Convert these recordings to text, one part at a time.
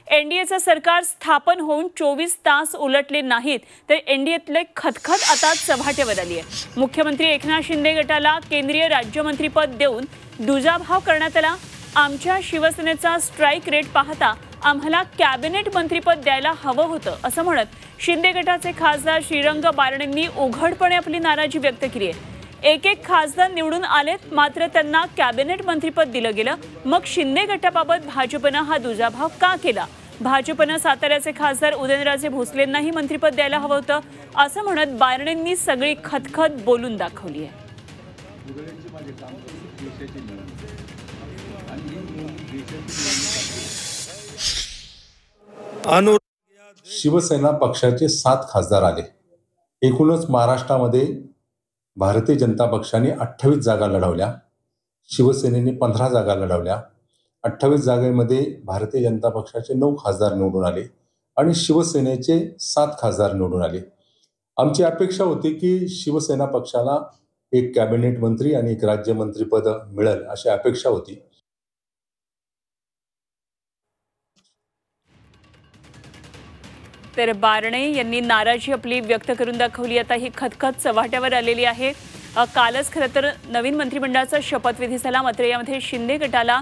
एनडीएचं सरकार स्थापन होऊन 24 तास उलटले नाहीत तर एनडीएतले खतखत आता चव्हाट्यावर आली आहे। मुख्यमंत्री एकनाथ शिंदे गटाला केंद्रीय राज्यमंत्रीपद देऊन दुजाभाव करण्यात आला। आमच्या शिवसेनेचा स्ट्राईक रेट पाहता आम्हाला कॅबिनेट मंत्रीपद द्यायला हवं होतं असं म्हणत शिंदे गटाचे खासदार श्रीरंग बारणेंनी उघडपणे आपली नाराजी व्यक्त केली आहे। एक खासदार निवडून आलेत मात्र त्यांना कॅबिनेट मंत्रीपद दिलं गेलं। मग शिंदे गटाबाबत भाजपनं हा दुजाभाव का केला? भाजपनं साताऱ्याचे खासदार उदयनराजे भोसलेंनाही मंत्रीपद द्यायला हवं होतं असं म्हणत बारणेंनी सगळी खतखत बोलून दाखवली आहे। शिवसेना पक्षाचे 7 खासदार आले। एकूणच महाराष्ट्रामध्ये भारतीय जनता पक्षाने 28 जागा लढवल्या, शिवसेनेने 15 जागा लढवल्या। 28 जागेमध्ये भारतीय जनता पक्षाचे 9 खासदार निवडून आले आणि शिवसेनेचे 7 खासदार निवडून आले। आमची अपेक्षा होती की शिवसेना पक्षाला एक कॅबिनेट मंत्री आणि एक राज्यमंत्रीपद मिळेल अशी अपेक्षा होती। तर बारणे यांनी नाराजी आपली व्यक्त करून दाखवली। आता ही खतखत चव्हाट्यावर आलेली आहे। कालच खरं तर नवीन मंत्रिमंडळाचा शपथविधी झाला मात्र यामध्ये शिंदे गटाला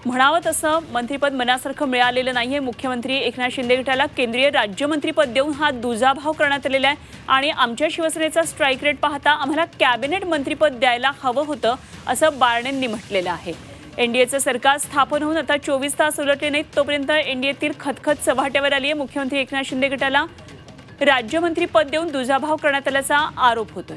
म्हणावं तसं मंत्रिपद मनासारखं मिळालेलं नाहीये। मुख्यमंत्री एकनाथ शिंदे गटाला केंद्रीय राज्यमंत्रीपद देऊन हा दुजाभाव करण्यात आलेला आहे आणि आमच्या शिवसेनेचा स्ट्राईक रेट पाहता आम्हाला कॅबिनेट मंत्रीपद द्यायला हवं होतं असं बारणेंनी म्हटलेलं आहे। एनडीएचं सरकार स्थापन होऊन आता 24 तास उलटले नाहीत तोपर्यंत एनडीएतील खतखत चव्हाट्यावर आली आहे। मुख्यमंत्री एकनाथ शिंदे गटाला राज्यमंत्रीपद देऊन दुजाभाव करण्यात आल्याचा आरोप होतोय।